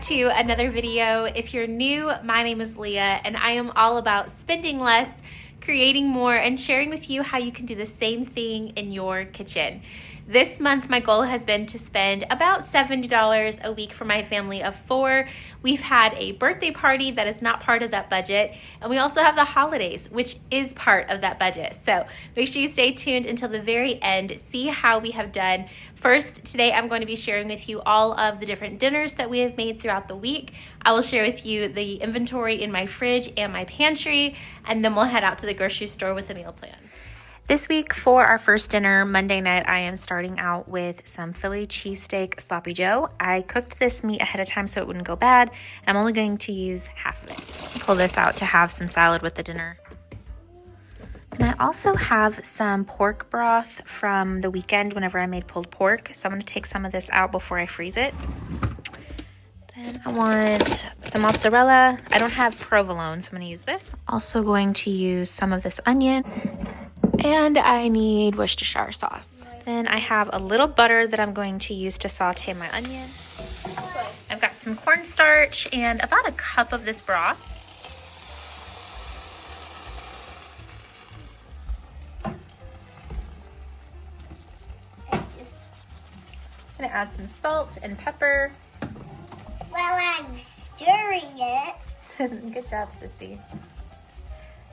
to another video. If you're new, my name is Leah and I am all about spending less, creating more, and sharing with you how you can do the same thing in your kitchen. This month, my goal has been to spend about $70 a week for my family of 4. We've had a birthday party that is not part of that budget, and we also have the holidays, which is part of that budget. So make sure you stay tuned until the very end, see how we have done. First, today I'm going to be sharing with you all of the different dinners that we have made throughout the week. I will share with you the inventory in my fridge and my pantry, and then we'll head out to the grocery store with a meal plan. This week for our first dinner, Monday night, I am starting out with some Philly cheesesteak sloppy joe. I cooked this meat ahead of time so it wouldn't go bad. I'm only going to use half of it. Pull this out to have some salad with the dinner. And I also have some pork broth from the weekend whenever I made pulled pork. So I'm going to take some of this out before I freeze it. Then I want some mozzarella. I don't have provolone, so I'm going to use this. Also going to use some of this onion. And I need Worcestershire sauce. Then I have a little butter that I'm going to use to saute my onion. I've got some cornstarch and about a cup of this broth. I'm gonna add some salt and pepper. While I'm stirring it. Good job, sissy.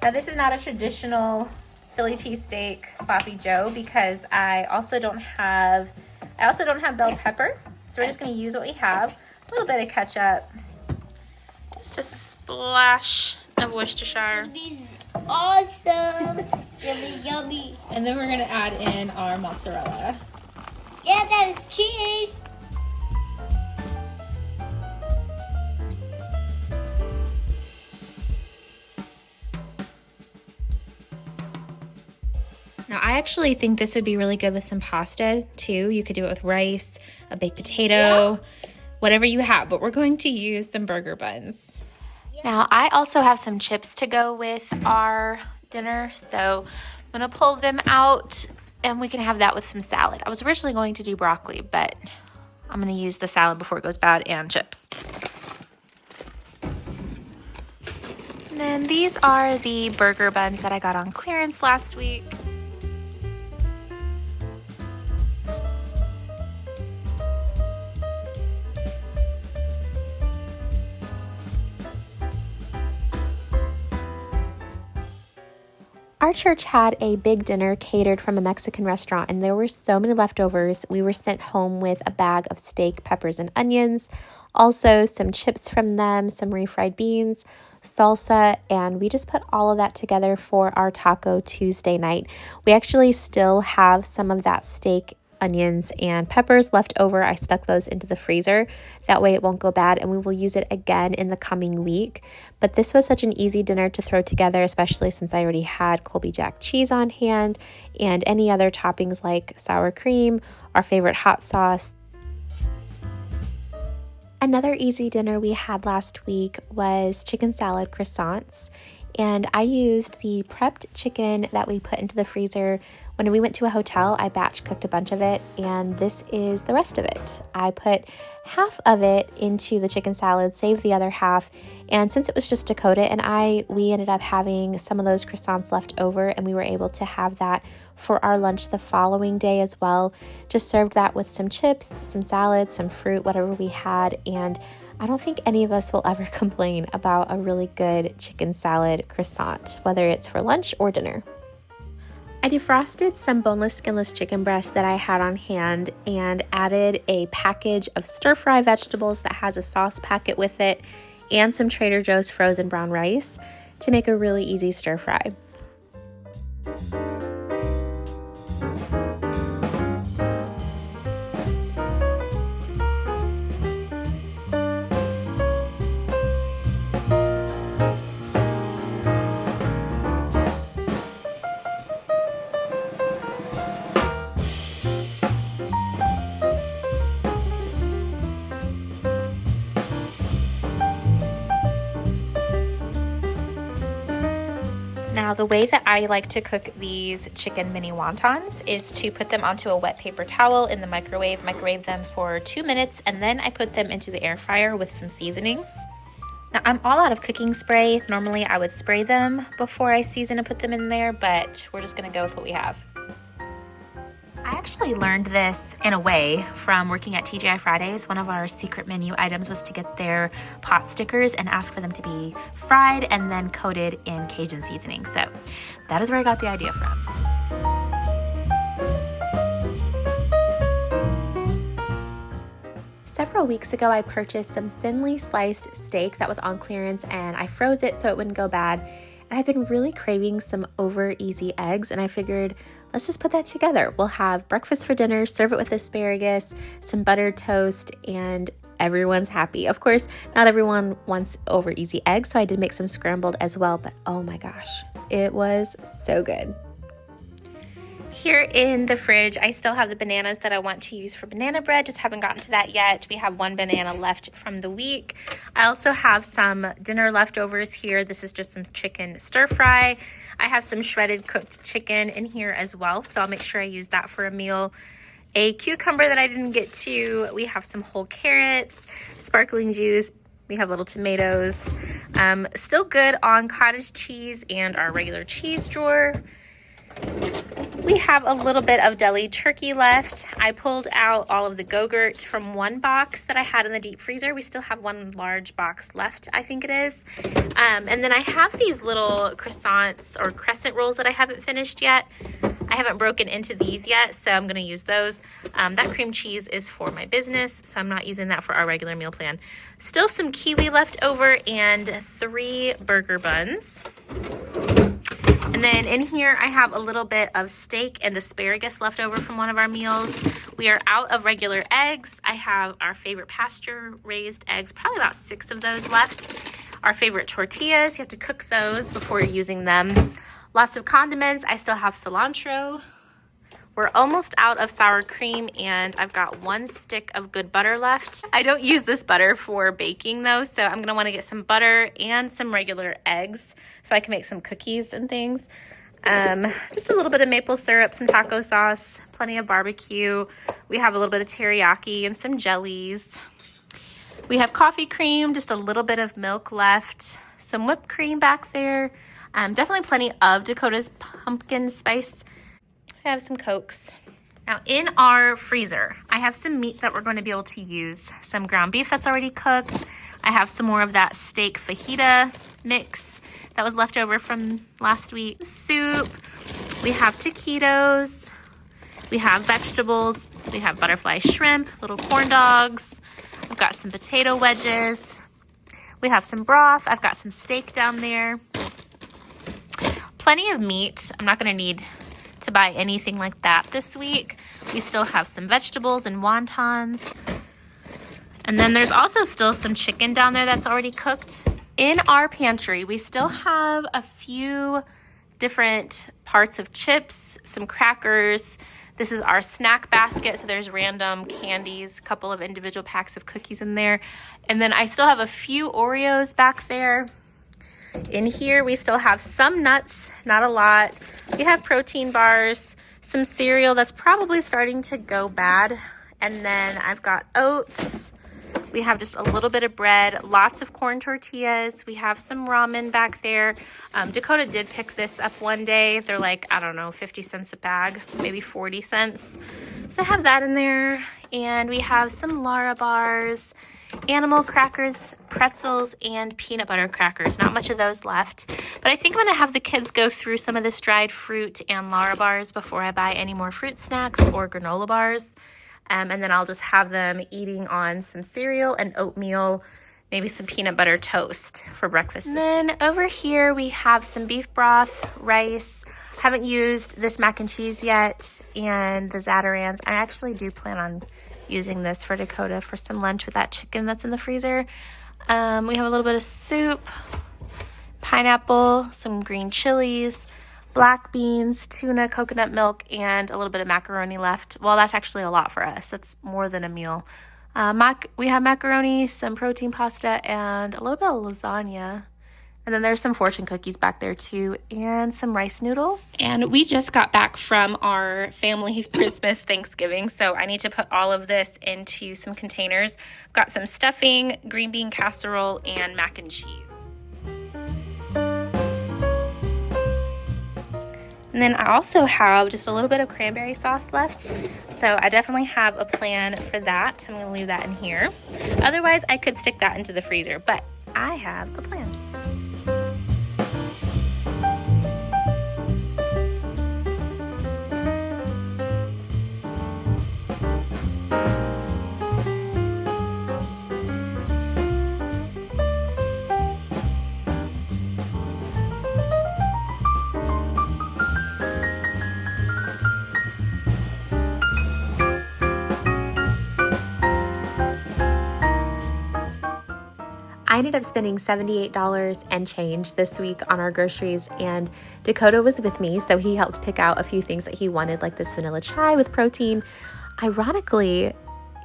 Now this is not a traditional Philly cheesesteak sloppy joe because I also don't have bell pepper. So we're just gonna use what we have. A little bit of ketchup, just a splash of Worcestershire. This is awesome. It's gonna be yummy. And then we're gonna add in our mozzarella. Yeah, that is cheese. Now, I actually think this would be really good with some pasta, too. You could do it with rice, a baked potato, whatever you have. But we're going to use some burger buns. Now, I also have some chips to go with our dinner. So I'm going to pull them out, and we can have that with some salad. I was originally going to do broccoli, but I'm going to use the salad before it goes bad and chips. And then these are the burger buns that I got on clearance last week. Our church had a big dinner catered from a Mexican restaurant, and there were so many leftovers. We were sent home with a bag of steak, peppers, and onions, also some chips from them, some refried beans, salsa, and we just put all of that together for our Taco Tuesday night. We actually still have some of that steak, onions, and peppers left over. I stuck those into the freezer. That way it won't go bad, and we will use it again in the coming week. But this was such an easy dinner to throw together, especially since I already had Colby Jack cheese on hand and any other toppings like sour cream, our favorite hot sauce. Another easy dinner we had last week was chicken salad croissants, and I used the prepped chicken that we put into the freezer. When we went to a hotel, I batch cooked a bunch of it, and this is the rest of it. I put half of it into the chicken salad, saved the other half, and since it was just Dakota and we ended up having some of those croissants left over, and we were able to have that for our lunch the following day as well. Just served that with some chips, some salad, some fruit, whatever we had, and I don't think any of us will ever complain about a really good chicken salad croissant, whether it's for lunch or dinner. I defrosted some boneless, skinless chicken breasts that I had on hand and added a package of stir-fry vegetables that has a sauce packet with it and some Trader Joe's frozen brown rice to make a really easy stir-fry. Now, the way that I like to cook these chicken mini wontons is to put them onto a wet paper towel in the microwave them for 2 minutes, and then I put them into the air fryer with some seasoning. Now, I'm all out of cooking spray. Normally, I would spray them before I season and put them in there, but we're just gonna go with what we have. I actually learned this in a way from working at TGI Fridays. One of our secret menu items was to get their pot stickers and ask for them to be fried and then coated in Cajun seasoning. So that is where I got the idea from. Several weeks ago, I purchased some thinly sliced steak that was on clearance, and I froze it so it wouldn't go bad. And I've been really craving some over easy eggs, and I figured, let's just put that together. We'll have breakfast for dinner, serve it with asparagus, some buttered toast, and everyone's happy. Of course, not everyone wants over easy eggs, so I did make some scrambled as well, but oh my gosh, it was so good. Here in the fridge, I still have the bananas that I want to use for banana bread. Just haven't gotten to that yet. We have 1 banana left from the week. I also have some dinner leftovers here. This is just some chicken stir fry. I have some shredded cooked chicken in here as well, so I'll make sure I use that for a meal. A cucumber that I didn't get to. We have some whole carrots, sparkling juice. We have little tomatoes. Still good on cottage cheese and our regular cheese drawer. We have a little bit of deli turkey left. I pulled out all of the Go-Gurt from one box that I had in the deep freezer. We still have one large box left, I think it is. And then I have these little croissants or crescent rolls that I haven't finished yet. I haven't broken into these yet, so I'm going to use those. That cream cheese is for my business, so I'm not using that for our regular meal plan. Still some kiwi left over and 3 burger buns. And then in here, I have a little bit of steak and asparagus left over from one of our meals. We are out of regular eggs. I have our favorite pasture-raised eggs, probably about 6 of those left. Our favorite tortillas, you have to cook those before you're using them. Lots of condiments. I still have cilantro. We're almost out of sour cream, and I've got 1 stick of good butter left. I don't use this butter for baking though, so I'm gonna wanna get some butter and some regular eggs so I can make some cookies and things. Just a little bit of maple syrup, some taco sauce, plenty of barbecue. We have a little bit of teriyaki and some jellies. We have coffee cream, just a little bit of milk left, some whipped cream back there. Definitely plenty of Dakota's pumpkin spice. I have some Cokes. Now in our freezer, I have some meat that we're going to be able to use. Some ground beef that's already cooked. I have some more of that steak fajita mix that was left over from last week. Soup. We have taquitos. We have vegetables. We have butterfly shrimp, little corn dogs. I've got some potato wedges. We have some broth. I've got some steak down there. Plenty of meat. I'm not going to need to buy anything like that this week. We still have some vegetables and wontons. And then there's also still some chicken down there that's already cooked. In our pantry, we still have a few different parts of chips, some crackers. This is our snack basket, so there's random candies, a couple of individual packs of cookies in there. And then I still have a few Oreos back there. In here, we still have some nuts, not a lot. We have protein bars, some cereal that's probably starting to go bad. And then I've got oats. We have just a little bit of bread, lots of corn tortillas. We have some ramen back there. Dakota did pick this up one day. They're like, I don't know, 50 cents a bag, maybe 40 cents. So I have that in there. And we have some Lara bars, animal crackers, pretzels, and peanut butter crackers. Not much of those left. But I think I'm going to have the kids go through some of this dried fruit and Lara bars before I buy any more fruit snacks or granola bars. And then I'll just have them eating on some cereal and oatmeal, maybe some peanut butter toast for breakfast. And then over here we have some beef broth, rice. Haven't used this mac and cheese yet, and the Zatarans. I actually do plan on using this for Dakota for some lunch with that chicken that's in the freezer. We have a little bit of soup, pineapple, some green chilies, black beans, tuna, coconut milk, and a little bit of macaroni left. Well, that's actually a lot for us. That's more than a meal. We have macaroni, some protein pasta, and a little bit of lasagna And then there's some fortune cookies back there too, and some rice noodles. And we just got back from our family Christmas Thanksgiving, so I need to put all of this into some containers. I've got some stuffing, green bean casserole, and mac and cheese. And then I also have just a little bit of cranberry sauce left, so I definitely have a plan for that. I'm gonna leave that in here. Otherwise, I could stick that into the freezer, but I have a plan. I ended up spending $78 and change this week on our groceries, and Dakota was with me, so he helped pick out a few things that he wanted, like this vanilla chai with protein. Ironically,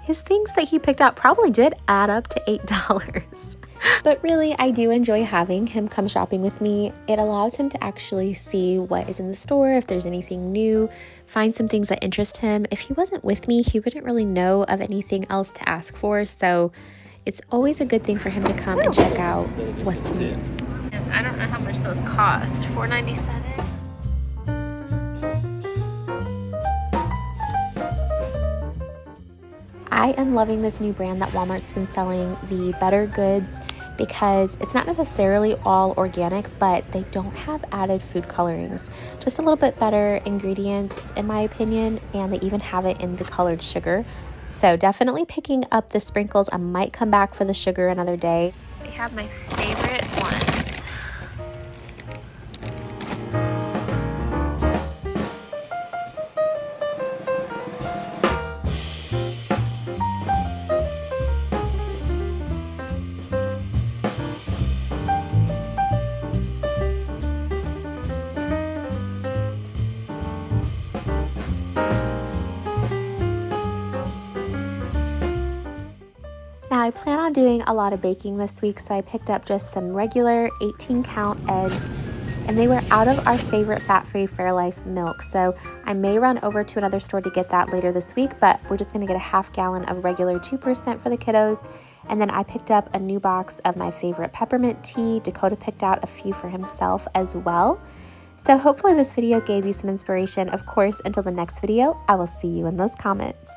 his things that he picked out probably did add up to $8. But really, I do enjoy having him come shopping with me. It allows him to actually see what is in the store, if there's anything new, find some things that interest him. If he wasn't with me, he wouldn't really know of anything else to ask for, so it's always a good thing for him to come and check out what's new. And I don't know how much those cost. $4.97. I am loving this new brand that Walmart's been selling, the Better Goods, because it's not necessarily all organic, but they don't have added food colorings. Just a little bit better ingredients, in my opinion, and they even have it in the colored sugar. So definitely picking up the sprinkles. I might come back for the sugar another day. They have my favorite ones. Now I plan on doing a lot of baking this week, so I picked up just some regular 18-count eggs, and they were out of our favorite fat-free Fairlife milk, so I may run over to another store to get that later this week, but we're just going to get a half gallon of regular 2% for the kiddos. And then I picked up a new box of my favorite peppermint tea. Dakota picked out a few for himself as well. So hopefully this video gave you some inspiration. Of course, until the next video, I will see you in those comments.